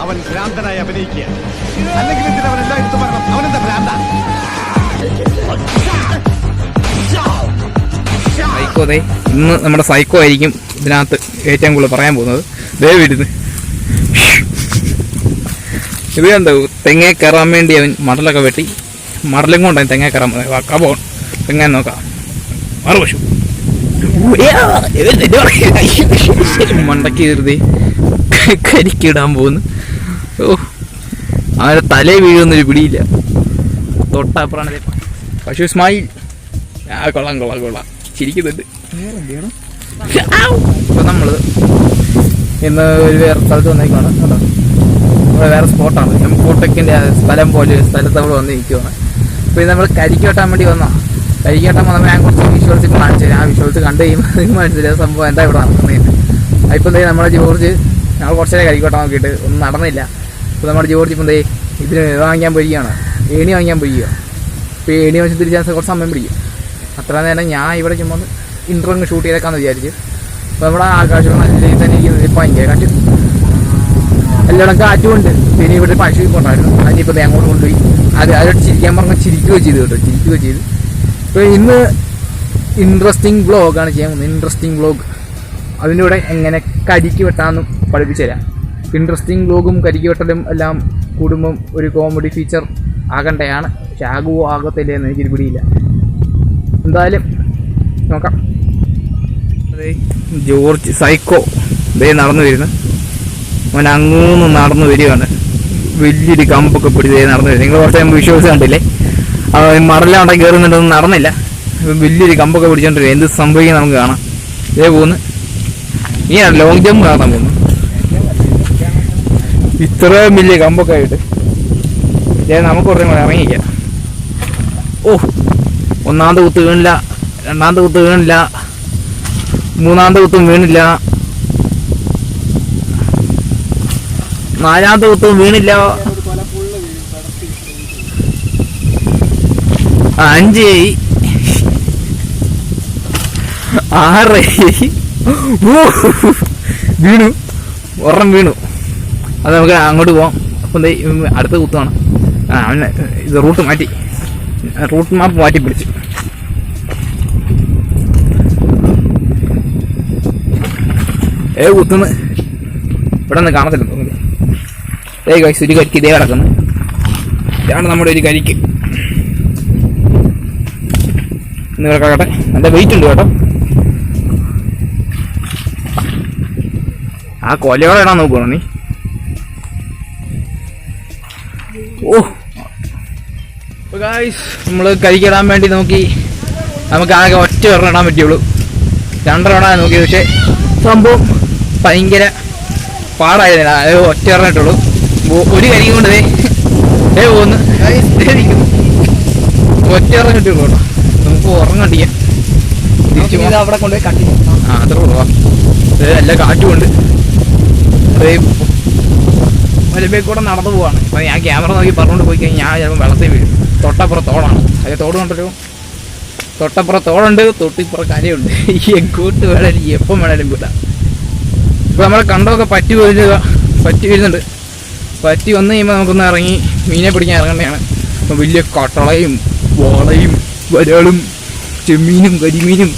അവൻ ഭ്രാന്തനായി അഭിനയിക്കുക. അല്ലെങ്കിൽ എന്തിനാ അവൻ എല്ലായിടത്തും പറയണം അവനെന്താ ഭ്രാന്ത? സൈക്കോതെ ഇന്ന് നമ്മുടെ സൈക്കോ ആയിരിക്കും ഇതിനകത്ത് ഏറ്റവും കൂടുതൽ പറയാൻ പോകുന്നത്. ദയവിരുന്ന് ഇത് കണ്ടോ, തെങ്ങേ കയറാൻ വേണ്ടി അവൻ മടലൊക്കെ വെട്ടി മടലും കൊണ്ടാണ് തെങ്ങേ കയറാൻ പോകുന്നത്. അപ്പോൾ തെങ്ങാൻ നോക്കാം. മറുപശു മണ്ടയ്ക്ക് കയറി കരിക്കിടാൻ പോകുന്നു. ഓ, അവൻ്റെ തലേ വീഴുന്നൊരു പിടിയില്ല. തൊട്ടപ്പുറമാണ് പശു സ്മൈൽ. കൊള്ളാം കൊള്ളാം കൊള്ളാം, ചിരിക്കുന്നുണ്ട്. ഇപ്പം നമ്മൾ ഇന്ന് ഒരു വേറെ സ്ഥലത്ത് വന്നേക്കാണ് കേട്ടോ. നമ്മുടെ വേറെ സ്പോട്ടാണ്, എംകോട്ടെക്കിൻ്റെ സ്ഥലം പോലെ ഒരു സ്ഥലത്ത് നമ്മൾ വന്നിരിക്കുകയാണ്. അപ്പോൾ ഇത് നമ്മൾ കരിക്ക് വെട്ടാൻ വേണ്ടി വന്നാൽ കരിക്ക് വെട്ടാൻ വന്നപ്പോൾ ഞാൻ കുറച്ച് വിഷ്വൽസ് ഇപ്പോൾ കാണിച്ചു തരാം. ആ വിഷ്വൽസ് കണ്ടു കഴിയുമ്പോൾ നിങ്ങൾക്ക് മനസ്സിലായ സംഭവം എന്താ ഇവിടെ നടക്കുന്നതിന്. ഇപ്പം എന്താ നമ്മുടെ ജോർജ്, ഞങ്ങൾ കുറച്ച് നേരം കരിക്ക് വെട്ടാൻ നോക്കിയിട്ട് ഒന്നും നടന്നില്ല. അപ്പോൾ നമ്മുടെ ജോർജ് ഇപ്പം എന്തേ ഇതിന് വാങ്ങിക്കാൻ പോയിരിക്കുകയാണ്, ഏണി വാങ്ങിക്കാൻ പോയിരിക്കുക. ഇപ്പോൾ ഏണി വെച്ച് തിരിച്ചാൽ കുറച്ച് സമയം പിടിക്കും. അത്ര നേരം ഞാൻ ഇവിടെ ചുമ്മാ ഇൻട്രോ ഷൂട്ട് ചെയ്തേക്കാന്ന് വിചാരിച്ച്. അപ്പോൾ നമ്മുടെ ആകാശം നല്ല രീതിയിൽ തന്നെ ഇരിക്കുന്നത് ഭയങ്കര കാറ്റ്, എല്ലായിടം കാറ്റുമുണ്ട്. പിന്നെ ഇവിടെ പശു കൊണ്ടായിരുന്നു, അതിനിപ്പോൾ അങ്ങോട്ട് കൊണ്ടുപോയി അതോട്ട് ചിരിക്കാൻ പറഞ്ഞാൽ ചിരിക്കുകയോ ചെയ്തു കേട്ടോ, ചിരിക്കുകയോ ചെയ്തു. ഇപ്പോൾ ഇന്ന് ഇൻട്രസ്റ്റിംഗ് വ്ളോഗാണ് ചെയ്യാൻ പോകുന്നത്. ഇൻട്രസ്റ്റിംഗ് വ്ളോഗ് അതിൻ്റെ കൂടെ എങ്ങനെ കരിക്ക് വെട്ടാമെന്നും പഠിപ്പിച്ചു തരാം. ഇൻട്രസ്റ്റിംഗ് വ്ളോഗും കരിക്ക് വെട്ടലും എല്ലാം കൂടുമ്പം ഒരു കോമഡി ഫീച്ചർ ആകണ്ടയാണ്. പക്ഷെ ആകുമോ ആകത്തില്ലേ എന്ന് എനിക്കൊരു പിടിയില്ല. എന്തായാലും നോക്കാം. അതെ, ജോർജ് സൈക്കോ ഇതേ നടന്നു വരുന്നു. അവൻ അങ്ങൂന്ന് നടന്നു വരികയാണ്. വലിയൊരു കമ്പൊക്കെ പിടിച്ചേ നടന്നു വരും. നിങ്ങൾ കുറച്ച് കഴിയുമ്പോൾ വിഷ്വൽസ് കണ്ടില്ലേ, മറലാണ്ട കയറുന്നുണ്ടൊന്നും നടന്നില്ല. വലിയൊരു കമ്പൊക്കെ പിടിച്ചോണ്ട് വരും. എന്ത് സംഭവിക്കും നമുക്ക് കാണാം. ഇതേ പോകുന്നു. ഇങ്ങനെ ലോങ് ജമ്പ് കാണാൻ പോകുന്നു. ഇത്രയും വലിയ കമ്പൊക്കെ ആയിട്ട് നമുക്ക് കുറേ കൂടെ ഇറങ്ങിക്കാം. ഓ, ഒന്നാമത്തെ കുത്ത് വീണില്ല, രണ്ടാമത്തെ കുത്ത് വീണില്ല, മൂന്നാമത്തെ കുത്തും വീണില്ല, നാലാമത്തെ കുത്തും വീണില്ല, 5 6 വീണു, ഒരെണ്ണം വീണു. അത് നമുക്ക് അങ്ങോട്ട് പോവാം. അപ്പം അടുത്ത കുത്താണ്. അവന് ഇത് റൂട്ട് മാപ്പ് മാറ്റി പിടിച്ചു. കുത്തുന്നു ഇവിടെ നിന്ന് കാണത്തില്ല തോന്നുന്നു. ഒരു കരിക്ക് ഇതേ കിടക്കുന്നു. ഇതാണ് നമ്മുടെ ഒരു കരിക്ക്. ഇന്ന് കിടക്കട്ടെ, നല്ല വെയിറ്റ് ഉണ്ട് കേട്ടോ. ആ കൊലയോടെ ഇടാൻ നോക്കുവാണോ നീ? ഓ, ഗായ്സ് നമ്മൾ കരിക്കിടാൻ വേണ്ടി നോക്കി. നമുക്ക് ആകെ ഒറ്റ ഒരെണ്ണം ഇടാൻ പറ്റുള്ളൂ. 2 ഇടാൻ നോക്കി. പക്ഷേ സംഭവം ഭയങ്കര പാടായിരുന്നില്ല. ഒറ്റ ഒരെണ്ണം ഇട്ടുള്ളൂ. ഒരു കരിക്കും കൊണ്ട് പോകുന്നു. ഒറ്റ ഒരെണ്ണം കിട്ടുള്ളൂ കേട്ടോ. നമുക്ക് ഉറങ്ങാൻ കണ്ടിക്കാം. തിരിച്ചു അവിടെ കൊണ്ടുപോയി കട്ടി. അത്ര ഉള്ളൂ. എല്ലാ കാറ്റുമുണ്ട്. മലമ്പേ കൂടെ നടന്നു പോവാണ്. അപ്പം ഞാൻ ക്യാമറ നോക്കി പറഞ്ഞുകൊണ്ട് പോയി കഴിഞ്ഞാൽ ഞാൻ ചിലപ്പോൾ വെള്ളത്തിൽ വീഴും. തൊട്ടപ്പുറം തോടാണ്. അത് തോട് കണ്ടല്ലോ, തൊട്ടപ്പുറം തോടുണ്ട്, തൊട്ടിപ്പുറം കരയുണ്ട്. ഈ എങ്ങോട്ട് വേണേലും എപ്പം വേണേലും വിടാം. ഇപ്പോൾ നമ്മളെ കണ്ടമൊക്കെ പറ്റി വരുന്നുണ്ട്. പറ്റി വന്നു കഴിയുമ്പോൾ നമുക്കൊന്ന് ഇറങ്ങി മീനെ പിടിക്കാൻ ഇറങ്ങേണ്ടതാണ്. അപ്പോൾ വലിയ കട്ടളയും വാളയും വരളും ചെമ്മീനും കരിമീനും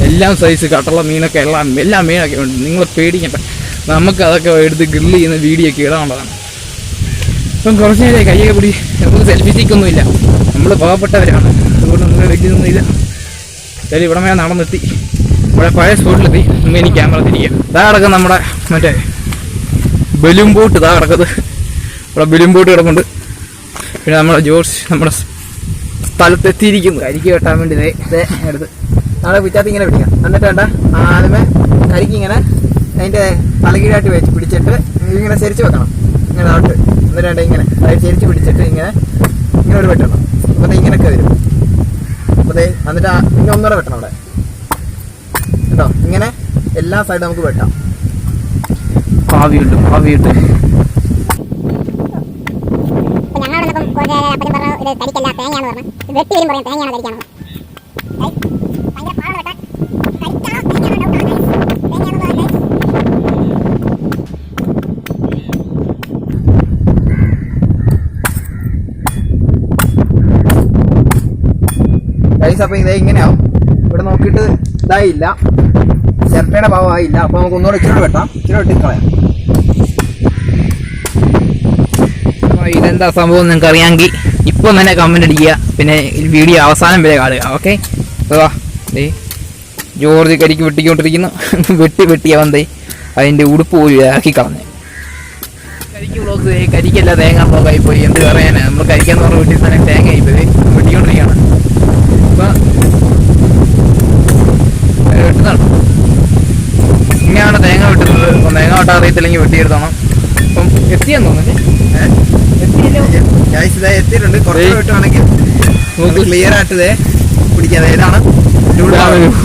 എല്ലാം സൈസ് കട്ടള മീനൊക്കെ എല്ലാ മീനൊക്കെ ഉണ്ട്. നിങ്ങൾ പേടിക്കണ്ട, നമുക്കതൊക്കെ എടുത്ത് ഗ്രില്ല് ചെയ്യുന്ന വീഡിയോ ഒക്കെ ഇടാനുള്ളതാണ്. ഇപ്പം കുറച്ച് നേരം കൈയൊക്കെ പിടി. നമുക്ക് സെൽഫി സ്റ്റിക്കൊന്നുമില്ല, നമ്മൾ പാവപ്പെട്ടവരാണ്. അതുകൊണ്ട് നമ്മൾ വലിയൊന്നുമില്ല. ശരി, ഇവിടെ മേലെ നടന്നെത്തി. ഇവിടെ പഴയ സ്പോട്ടിലെത്തി. നമ്മൾ ഇനി ക്യാമറ തിരിക്കുക. ഇതാ കിടക്കും നമ്മുടെ മറ്റേ ബലൂൺ ബോട്ട്. ഇതാ കിടക്കുന്നത്. ഇവിടെ ബലൂൺ ബോട്ട് കിടക്കുന്നുണ്ട്. പിന്നെ നമ്മുടെ ജോർജ് നമ്മുടെ സ്ഥലത്തെത്തിയിരിക്കുന്നു. കരിക്ക് വെട്ടാൻ വേണ്ടി ഇതേ എടുത്ത് നാളെ പിറ്റാത്തി ഇങ്ങനെ പിടിക്കാം. എന്നിട്ട് വേണ്ട ആദ്യമേ കരിക്ക് ഇങ്ങനെ അതിൻ്റെ തലകീഴായിട്ട് വെച്ച് പിടിച്ചിട്ട് ഇങ്ങനെ ചരിച്ച് വെക്കണം. ഇങ്ങനെ ഔട്ട്. എന്നിട്ട് വേണ്ട ഇങ്ങനെ അതായത് ചരിച്ച് പിടിച്ചിട്ട് ഇങ്ങനെ ഒരു വെട്ടണം. അപ്പോൾ ഇങ്ങനെയൊക്കെ വരും. അപ്പോൾ എന്നിട്ട് പിന്നെ ഒന്നുകൂടെ വെട്ടണം അവിടെ കേട്ടോ. ഇങ്ങനെ എല്ലാ സൈഡും നമുക്ക് വെട്ടാം. ഭാവിയുണ്ട്. കരിക്കല്ല തേങ്ങയാന്ന് പറഞ്ഞു. വെട്ടി വരും പറയാം തേങ്ങയാണ് കരിക്കാണ്. ഭയങ്കര പാടാണ് വെട്ടാൻ. കരിക്കാണോ തേങ്ങയാണോ ഡൗട്ടാണ്. തേങ്ങയാണെന്ന് പറയാം. ഗൈസ്. അപ്പോൾ ഇതേ ഇങ്ങനെയാവും. ഇവിടെ നോക്കിയിട്ട് ഇതായില്ല, ചിരട്ടയുടെ ഭാവമായില്ല. അപ്പോൾ നമുക്ക് ഒന്നുകൂടെ ഇച്ചിരി വെട്ടാം, ഇച്ചിരി വെട്ടിക്കളയാം. ഇതെന്താ സംഭവം നിങ്ങൾക്ക് അറിയാമെങ്കിൽ ഇപ്പം തന്നെ കമൻ്റ് അടിക്കുക, പിന്നെ വീഡിയോ അവസാനം വരെ കാണുക. ഓക്കെ, വാ. ജോർജ് കരിക്ക് വെട്ടിക്കൊണ്ടിരിക്കുന്നു. വെട്ടി അവൻ അതിൻ്റെ ഉടുപ്പ് പോയി ഇതാക്കി കളഞ്ഞ്. കരിക്ക് ബ്ലോക്ക് കരിക്കല്ല തേങ്ങ ബ്ലോക്കായി പോയി. എന്ത് പറയാനാ, നമ്മൾ കരിക്കാന്ന് പറഞ്ഞ വീട്ടിൽ തന്നെ തേങ്ങ ആയിപ്പോയി വെട്ടിക്കൊണ്ടിരിക്കുകയാണ്. അപ്പം വെട്ടുന്നുണ്ടോ, ഇങ്ങനെയാണ് തേങ്ങ വെട്ടുന്നത്. അപ്പം തേങ്ങ വെട്ടാൻ അറിയത്തില്ലെങ്കിൽ വെട്ടിയെടുത്തോണം. അപ്പം എത്തിയെന്ന് തോന്നുന്നു. എത്തിയിട്ടുണ്ട്. കുറച്ച് വെട്ടുവാണെങ്കിൽ ക്ലിയർ ആയിട്ട് പിടിക്കാതെ. ഇതാണ്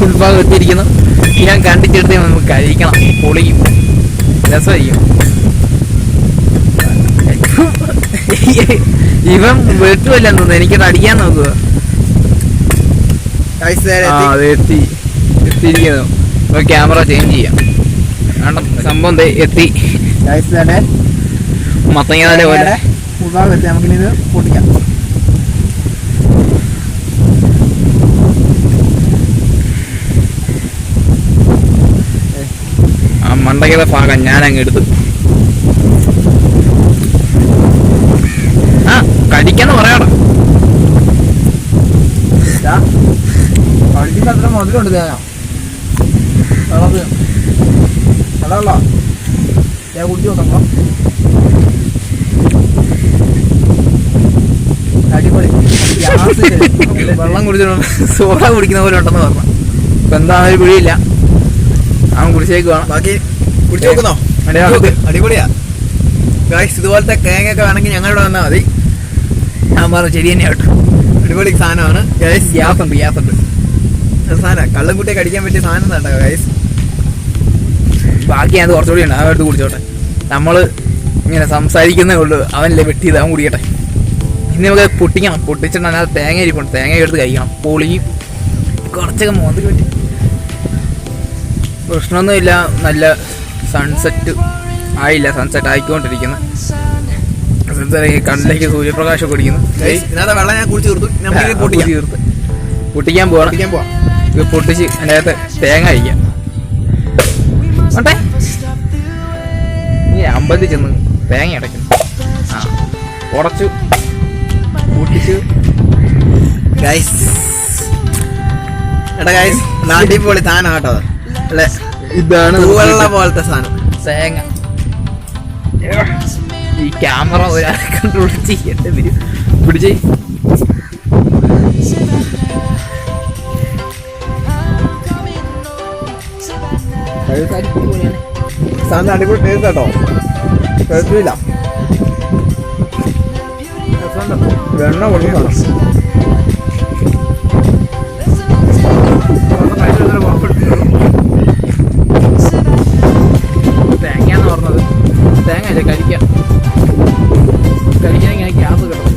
ഉൾഭാഗം എത്തിയിരിക്കുന്നു. ഞാൻ കണ്ടിച്ചെടുത്ത് നമുക്ക് കഴിക്കണം, പൊളിയും, രസമായിരിക്കും. ഇവൻ വെട്ടുമല്ലെന്ന് തോന്നുന്നു, എനിക്കത് അടിക്കാൻ നോക്കുക. എത്തിയിരിക്കുന്നു. ക്യാമറ ചേഞ്ച് ചെയ്യാം. സംഭവം എത്തി. മത്തങ്ങ പോലെ നമുക്കിത് പൊട്ടിക്കാം. ആ മണ്ടയ്ക്കയുടെ ഭാഗം ഞാനങ്ങ് എടുത്തു. ആ കടിക്കാന്ന് പറയാടാ. കഴിക്കുന്ന അത്ര മധുരമുണ്ട് തേങ്ങ. വെള്ളമുള്ള ഞാൻ കുടിച്ചു നോക്കാം. അടിപൊളി. വെള്ളം കുടിച്ചിട്ടുണ്ട്, സോഡ കുടിക്കുന്ന പോലെ ഉണ്ടെന്ന് പറഞ്ഞു. ഇപ്പൊ എന്താണെന്ന് ഒരു പിടിയില്ല. അവൻ കുടിച്ചേക്കുവാണ്. ബാക്കി കുടിച്ചു നോക്കുന്നോ? അടിപൊളിയാ ഗൈസ്. ഇതുപോലത്തെ തേങ്ങയൊക്കെ വേണമെങ്കിൽ ഞങ്ങളിവിടെ വന്നാൽ മതി. ഞാൻ പറഞ്ഞു ശരി തന്നെ കേട്ടോ. അടിപൊളി സാധനമാണ് ഗൈസ്. ഗ്യാസ് ഉണ്ട് സാധനം കള്ളും കുട്ടിയൊക്കെ അടിക്കാൻ പറ്റിയ സാധനം തന്നെ ഗൈസ്. ബാക്കി അത് കുറച്ചുകൂടി ഉണ്ട്, അവൻ എടുത്ത് കുടിച്ചോട്ടെ. നമ്മള് ഇങ്ങനെ സംസാരിക്കുന്നേ ഉള്ളൂ. അവനല്ലേ വെട്ടിയത്, അവൻ കുടിക്കട്ടെ. ഇനി നമുക്ക് പൊട്ടിക്കണം. പൊട്ടിച്ചിട്ട് അതിനകത്ത് തേങ്ങ ഇരിപ്പുണ്ട്, തേങ്ങ എടുത്ത് കഴിക്കണം. പൊളിയും കുറച്ചൊക്കെ മോന്തിക്ക് പറ്റി. പ്രശ്നമൊന്നുമില്ല. നല്ല സൺസെറ്റ് ആയില്ല, സൺസെറ്റ് ആയിക്കൊണ്ടിരിക്കുന്നു. കണ്ണിലേക്ക് സൂര്യപ്രകാശമൊക്കെ അടിക്കുന്നു. ഇതിനകത്ത് വെള്ളം ഞാൻ കുടിച്ച് തീർത്തു. പൊട്ടിക്കാൻ പോവാം. ഇത് പൊട്ടിച്ച് അതിൻ്റെ അകത്ത് തേങ്ങ കഴിക്കാം. ഈ അമ്പലത്തിൽ ചെന്ന് തേങ്ങ അടയ്ക്കുന്നു. ആ ഉടച്ചു പൊട്ടിച്ചു ഗൈസ്. എടാ ഗൈസ്, അടിപൊളി സാധനം കേട്ടോ. അല്ലെ, ഇതാണ് വെള്ള പോലത്തെ സാധനം തേങ്ങ. ഈ ക്യാമറ ഒരാളെ കൺട്രോൾ ചെയ്യേണ്ടി വരും. പിടിച്ച് സാധനം അടിപൊളി ടേസ്റ്റ് കേട്ടോ. കുഴപ്പമില്ല. വെണ്ണ കൊടുക്കണം. തേങ്ങയാന്ന് പറഞ്ഞത്. തേങ്ങ അല്ലേ കഴിക്കാൻ ഇങ്ങനെ ഗ്യാസ് കിട്ടും.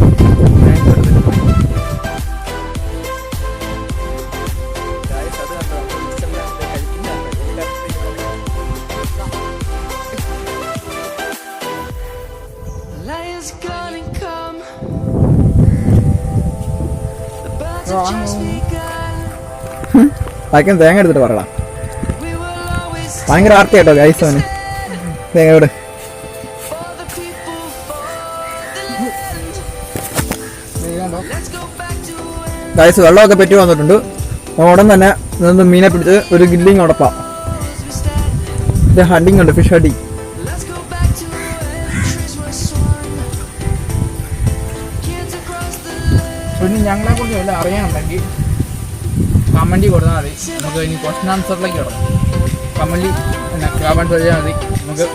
ബാക്കിയും തേങ്ങ എടുത്തിട്ട് പറയടാ. ഭയങ്കര ആർത്തി കേട്ടോ ഗൈസ് അവന്. തേങ്ങയോട് ഗൈസ് വെള്ളമൊക്കെ പറ്റി വന്നിട്ടുണ്ട്. ഉടൻ തന്നെ നിന്ന് മീനെ പിടിച്ച് ഒരു ഗില്ലിങ് ഉടപ്പാം. ഇത് ഹഡിങ് ഉണ്ട്, ഫിഷ് ഹഡിങ്. പിന്നെ ഞങ്ങളെ കുറിച്ച് വല്ല അറിയാനുണ്ടെങ്കിൽ കമൻറ്റ് കൊടുത്താൽ മതി. നമുക്ക് ഇനി ക്വസ്റ്റൻ ആൻസറിലേക്ക് കിടക്കും. കമൻറ്റ് പിന്നെ കമൻറ്റ് ചെയ്താൽ മതി. നമുക്ക്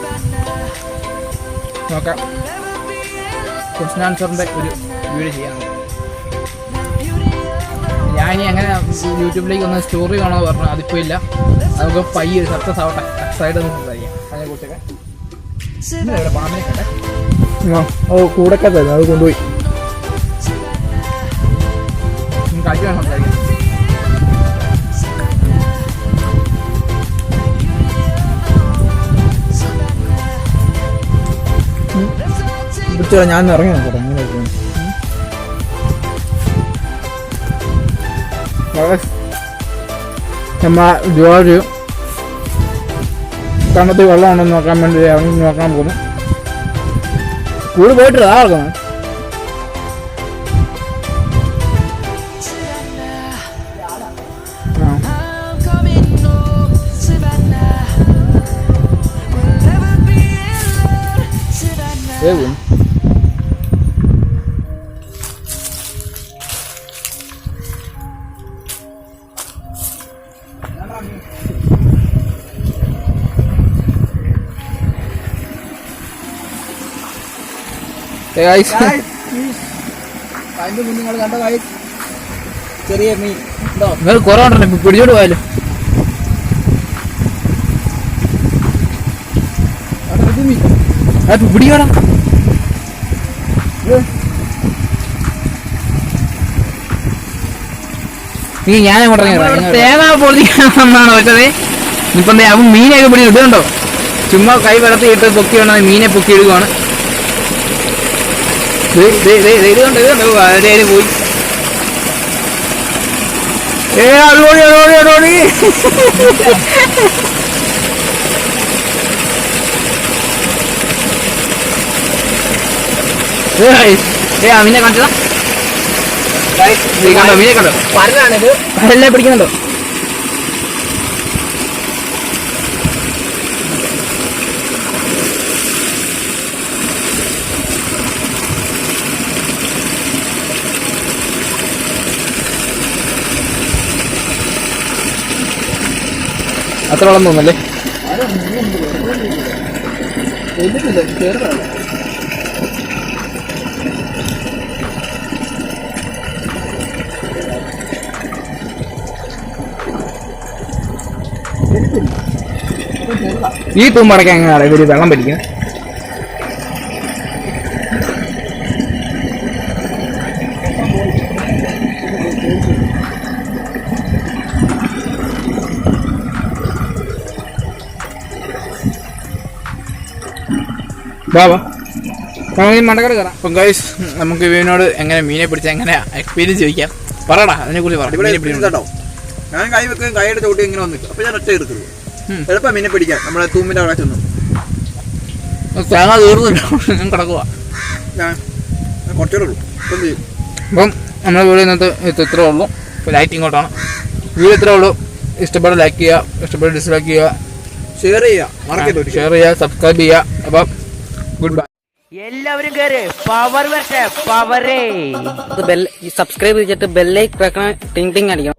നോക്കാം. ക്വസ്റ്റൻ ആൻസറിൻ്റെ ഒരു വീഡിയോ ചെയ്യാം. ഞാനിനി അങ്ങനെ യൂട്യൂബിലേക്ക് ഒന്ന് സ്റ്റോറി കാണാമെന്ന് പറഞ്ഞു. അതിപ്പോൾ ഇല്ല. നമുക്ക് പയ്യെ സക്സസ് ആവട്ടെ. സൈഡ് ഒന്ന് സംസാരിക്കാം അതിനെക്കുറിച്ചൊക്കെ. പാമ്പിനെ കണ്ടേ കൂടൊക്കെ തരും, അത് കൊണ്ടുപോയി കഴിച്ചു വേണം സംസാരിക്കാം. ഞാൻ ഇറങ്ങി നോക്കട്ടെ. അങ്ങനെ നമ്മ ജോർജ് തണുത്ത് വെള്ളമുണ്ടോ നോക്കാൻ വേണ്ടി ഇറങ്ങി നോക്കാൻ പോകുന്നു. സ്കൂളിൽ പോയിട്ടില്ല ആർക്കുന്നു. നിങ്ങൾ കണ്ട ചെറിയ മീൻ നിങ്ങൾ കുറവുണ്ടല്ലോ പിടിച്ചോട്ട് പോയാലോ. പിടിക്കോടാ നീ ഞാൻ തേങ്ങ പൊളിക്കാന്നാണ് വെച്ചത്. ഇപ്പം അവൻ മീനൊക്കെ പിടി ഇടുന്നുണ്ടോ? ചുമ്മാ കൈ വളർത്തിയിട്ട് പൊക്കി വേണം മീനെ പൊക്കി ഇടുകയാണ്. ഇതുകൊണ്ട് വളരെ പോയി. അടിപൊളി മീനെ കാണിച്ചതാ. കണ്ടോ മീനെ കണ്ടോ? പരലാണിത്. പരലിനെ പിടിക്കുന്നുണ്ടോ? അത്ര വെള്ളം തോന്നല്ലേ? ഈ തൂമ്പടക്കം എങ്ങനെയാണ് ഇവര് വെള്ളം പിടിക്കുന്നത്? ബാബാ മണ്ടക്കട കയറാം. അപ്പം ഗൈസ് നമുക്ക് ഇവനോട് എങ്ങനെ മീനെ പിടിച്ച എങ്ങനെ എക്സ്പീരിയൻസ് ചോദിക്കാം. പറയടാ അതിനെ കുറിച്ച് കേട്ടോ. ഞാൻ കൈ വെക്കും, കൈയുടെ ചോട്ടി ഇങ്ങനെ വന്നിട്ട് അപ്പൊ ഞാൻ ഒറ്റ എടുക്കുന്നു. എളുപ്പം മീനെ പിടിക്കാം. നമ്മളെ തൂമ്പിന്റെ അവിടെ ചെന്നു തേങ്ങ തീർന്നില്ല, ഞാൻ കിടക്കുക. കുറച്ചേ ഉള്ളൂ. അപ്പം നമ്മുടെ വീഡിയോ ഇന്നത്തെ ഇത്രേ ഉള്ളൂ. ഇപ്പോൾ ലൈറ്റ് ഇങ്ങോട്ടാണ്. വീഡിയോ ഇത്രേ ഉള്ളൂ. ഇഷ്ടപ്പെട്ട ലൈക്ക് ചെയ്യുക, ഇഷ്ടപ്പെട്ട ഡിസ്ലൈക്ക് ചെയ്യുക, ഷെയർ ചെയ്യുക, സബ്സ്ക്രൈബ് ചെയ്യുക. അപ്പം ഗുഡ് ബൈ. എല്ലാവരും കേറ് പവർ വരട്ടെ പവറേ. സബ്സ്ക്രൈബ് ചെയ്തിട്ട് ബെല്ലൈക്ക് വെക്കണം, ടിങ് ടിങ് അടിക്കണം.